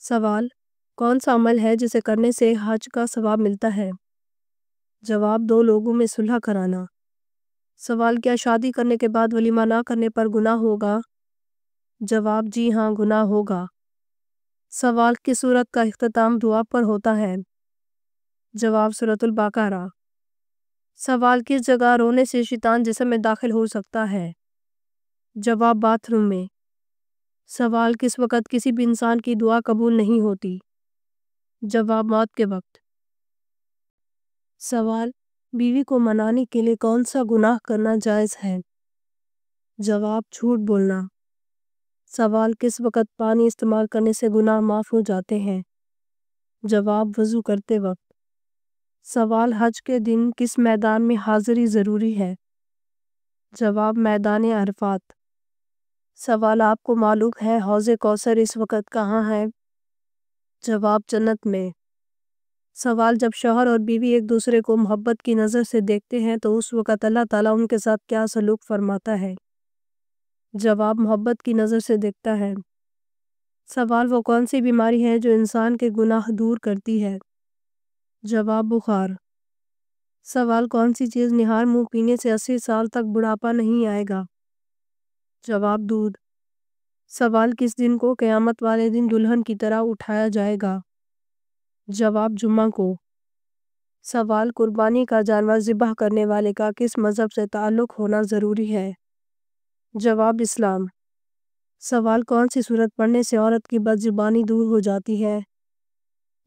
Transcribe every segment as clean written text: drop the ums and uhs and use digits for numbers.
سوال: کون سا عمل ہے جسے کرنے سے حج کا ثواب ملتا ہے؟ جواب: دو لوگوں میں صلح کرانا۔ سوال: کیا شادی کرنے کے بعد ولیمہ نہ کرنے پر گناہ ہوگا؟ جواب: جی ہاں، گناہ ہوگا۔ سوال: کس سورت کا اختتام دعا پر ہوتا ہے؟ جواب: سورۃ البقرہ۔ سوال: کس جگہ رونے سے شیطان جسم میں داخل ہو سکتا ہے؟ جواب: باتھ روم میں۔ سوال: کس وقت کسی بھی انسان کی دعا قبول نہیں ہوتی؟ جواب: موت کے وقت۔ سوال: بیوی کو منانے کے لیے کون سا گناہ کرنا جائز ہے؟ جواب: جھوٹ بولنا۔ سوال: کس وقت پانی استعمال کرنے سے گناہ معاف ہو جاتے ہیں؟ جواب: وضو کرتے وقت۔ سوال: حج کے دن کس میدان میں حاضری ضروری ہے؟ جواب: میدان عرفات۔ سوال: آپ کو معلوم ہے حوض کوثر اس وقت کہاں ہے؟ جواب: جنت میں۔ سوال: جب شوہر اور بیوی ایک دوسرے کو محبت کی نظر سے دیکھتے ہیں تو اس وقت اللہ تعالیٰ ان کے ساتھ کیا سلوک فرماتا ہے؟ جواب: محبت کی نظر سے دیکھتا ہے۔ سوال: وہ کون سی بیماری ہے جو انسان کے گناہ دور کرتی ہے؟ جواب: بخار۔ سوال: کون سی چیز نہار منہ پینے سے 80 سال تک بڑھاپا نہیں آئے گا؟ جواب: دودھ۔ سوال: کس دن کو قیامت والے دن دلہن کی طرح اٹھایا جائے گا؟ جواب: جمعہ کو۔ سوال: قربانی کا جانور ذبح کرنے والے کا کس مذہب سے تعلق ہونا ضروری ہے؟ جواب: اسلام۔ سوال: کون سی سورت پڑھنے سے عورت کی بد زبانی دور ہو جاتی ہے؟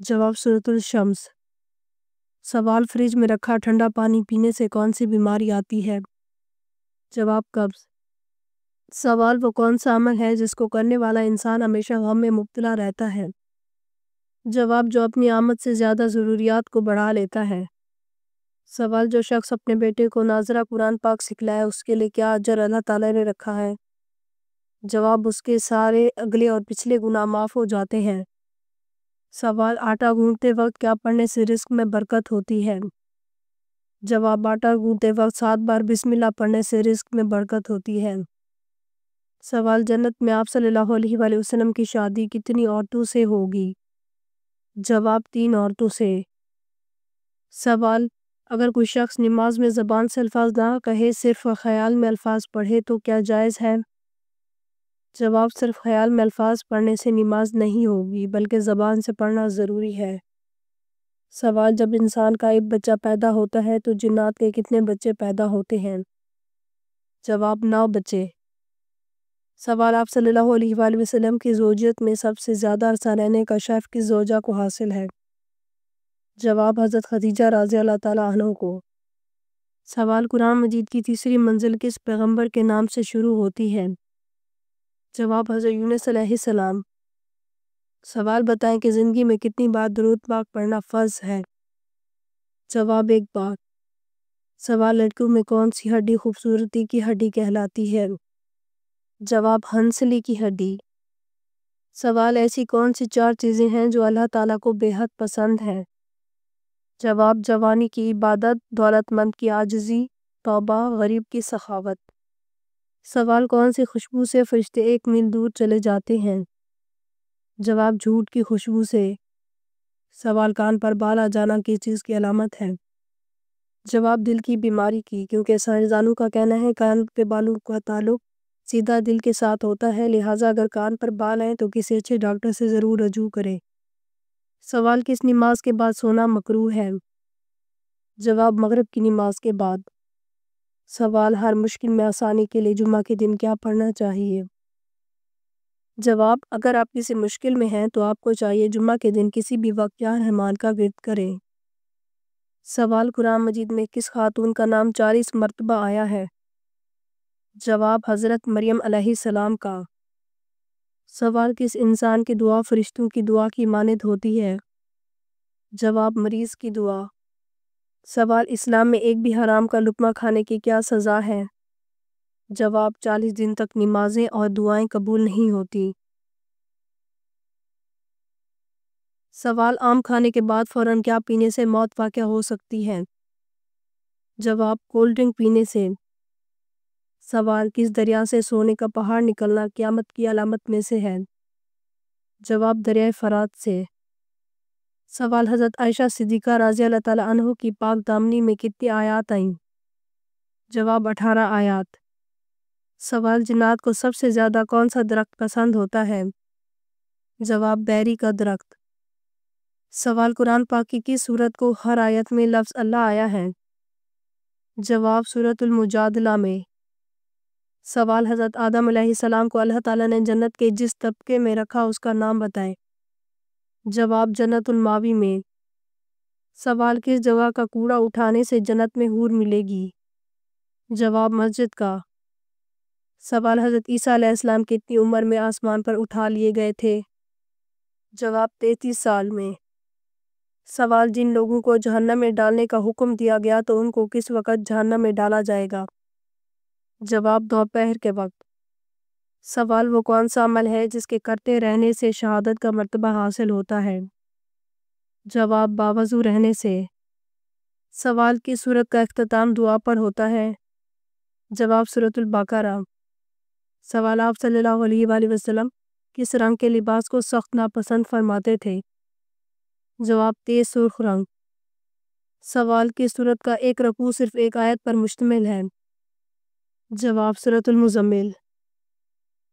جواب: سورۃ الشمس۔ سوال: فریج میں رکھا ٹھنڈا پانی پینے سے کون سی بیماری آتی ہے؟ جواب: قبض۔ سوال: وہ کون سا عمل ہے جس کو کرنے والا انسان ہمیشہ غم میں مبتلا رہتا ہے؟ جواب: جو اپنی آمد سے زیادہ ضروریات کو بڑھا لیتا ہے۔ سوال: جو شخص اپنے بیٹے کو ناظرہ قرآن پاک سکھلائے اس کے لیے کیا اجر اللہ تعالیٰ نے رکھا ہے؟ جواب: اس کے سارے اگلے اور پچھلے گناہ معاف ہو جاتے ہیں۔ سوال: آٹا گوندتے وقت کیا پڑھنے سے رزق میں برکت ہوتی ہے؟ جواب: آٹا گوندتے وقت 7 بار بسم اللہ پڑھنے سے رزق میں برکت ہوتی ہے۔ سوال: جنت میں آپ صلی اللہ علیہ وآلہ وسلم کی شادی کتنی عورتوں سے ہوگی؟ جواب: 3 عورتوں سے۔ سوال: اگر کوئی شخص نماز میں زبان سے الفاظ نہ کہے صرف خیال میں الفاظ پڑھے تو کیا جائز ہے؟ جواب: صرف خیال میں الفاظ پڑھنے سے نماز نہیں ہوگی بلکہ زبان سے پڑھنا ضروری ہے۔ سوال: جب انسان کا ایک بچہ پیدا ہوتا ہے تو جنات کے کتنے بچے پیدا ہوتے ہیں؟ جواب: 9 بچے۔ سوال: آپ صلی اللہ علیہ وآلہ وسلم کی زوجیت میں سب سے زیادہ عرصہ رہنے کا شرف کس زوجہ کو حاصل ہے؟ جواب: حضرت خدیجہ رضی اللہ تعالیٰ عنہ کو۔ سوال: قرآن مجید کی تیسری منزل کس پیغمبر کے نام سے شروع ہوتی ہے؟ جواب: حضرت یونس علیہ السلام۔ سوال: بتائیں کہ زندگی میں کتنی بار درود پاک پڑھنا فرض ہے؟ جواب: 1 بار۔ سوال: لڑکوں میں کون سی ہڈی خوبصورتی کی ہڈی کہلاتی ہے؟ جواب: ہنسلی کی ہڈی۔ سوال: ایسی کون سی 4 چیزیں ہیں جو اللہ تعالیٰ کو بے حد پسند ہیں؟ جواب: جوانی کی عبادت، دولت مند کی عاجزی، توبہ، غریب کی سخاوت۔ سوال: کون سی خوشبو سے فرشتے 1 میل دور چلے جاتے ہیں؟ جواب: جھوٹ کی خوشبو سے۔ سوال: کان پر بال آ جانا کس چیز کی علامت ہے؟ جواب: دل کی بیماری کی، کیونکہ سائنسدانوں کا کہنا ہے کان کے بالوں کا تعلق سیدھا دل کے ساتھ ہوتا ہے، لہٰذا اگر کان پر بال آئیں تو کسی اچھے ڈاکٹر سے ضرور رجوع کریں۔ سوال: کس نماز کے بعد سونا مکروہ ہے؟ جواب: مغرب کی نماز کے بعد۔ سوال: ہر مشکل میں آسانی کے لیے جمعہ کے دن کیا پڑھنا چاہیے؟ جواب: اگر آپ کسی مشکل میں ہیں تو آپ کو چاہیے جمعہ کے دن کسی بھی وقت یا رحمان کا ورد کریں۔ سوال: قرآن مجید میں کس خاتون کا نام 40 مرتبہ آیا ہے؟ جواب: حضرت مریم علیہ السلام کا۔ سوال: کس انسان کی دعا فرشتوں کی دعا کی مانند ہوتی ہے؟ جواب: مریض کی دعا۔ سوال: اسلام میں ایک بھی حرام کا لقمہ کھانے کی کیا سزا ہے؟ جواب: 40 دن تک نمازیں اور دعائیں قبول نہیں ہوتی۔ سوال: آم کھانے کے بعد فوراً کیا پینے سے موت واقع ہو سکتی ہے؟ جواب: کولڈ ڈرنک پینے سے۔ سوال: کس دریا سے سونے کا پہاڑ نکلنا قیامت کی علامت میں سے ہے؟ جواب دریائے فرات سے۔ سوال حضرت عائشہ صدیقہ رضی اللہ تعالیٰ عنہ کی پاک دامنی میں کتنی آیات آئیں؟ جواب 18 آیات۔ سوال جنات کو سب سے زیادہ کون سا درخت پسند ہوتا ہے؟ جواب بیری کا درخت۔ سوال قرآن پاک کی کس سورت کو ہر آیت میں لفظ اللہ آیا ہے؟ جواب سورۃ المجادلہ میں۔ سوال حضرت آدم علیہ السلام کو اللہ تعالیٰ نے جنت کے جس طبقے میں رکھا اس کا نام بتائیں۔ جواب جنت الماوی میں۔ سوال کس جگہ کا کوڑا اٹھانے سے جنت میں حور ملے گی؟ جواب مسجد کا۔ سوال حضرت عیسیٰ علیہ السلام کتنی عمر میں آسمان پر اٹھا لیے گئے تھے؟ جواب 33 سال میں۔ سوال جن لوگوں کو جہنم میں ڈالنے کا حکم دیا گیا تو ان کو کس وقت جہنم میں ڈالا جائے گا؟ جواب دوپہر کے وقت۔ سوال وہ کون سا عمل ہے جس کے کرتے رہنے سے شہادت کا مرتبہ حاصل ہوتا ہے؟ جواب باوضو رہنے سے۔ سوال کس سورت کا اختتام دعا پر ہوتا ہے؟ جواب سورۃ البقرہ۔ سوال آپ صلی اللہ علیہ وآلہ وسلم کس رنگ کے لباس کو سخت ناپسند فرماتے تھے؟ جواب تیز سرخ رنگ۔ سوال کس سورت کا ایک رکوع صرف ایک آیت پر مشتمل ہے؟ جواب سورۃ المزمل۔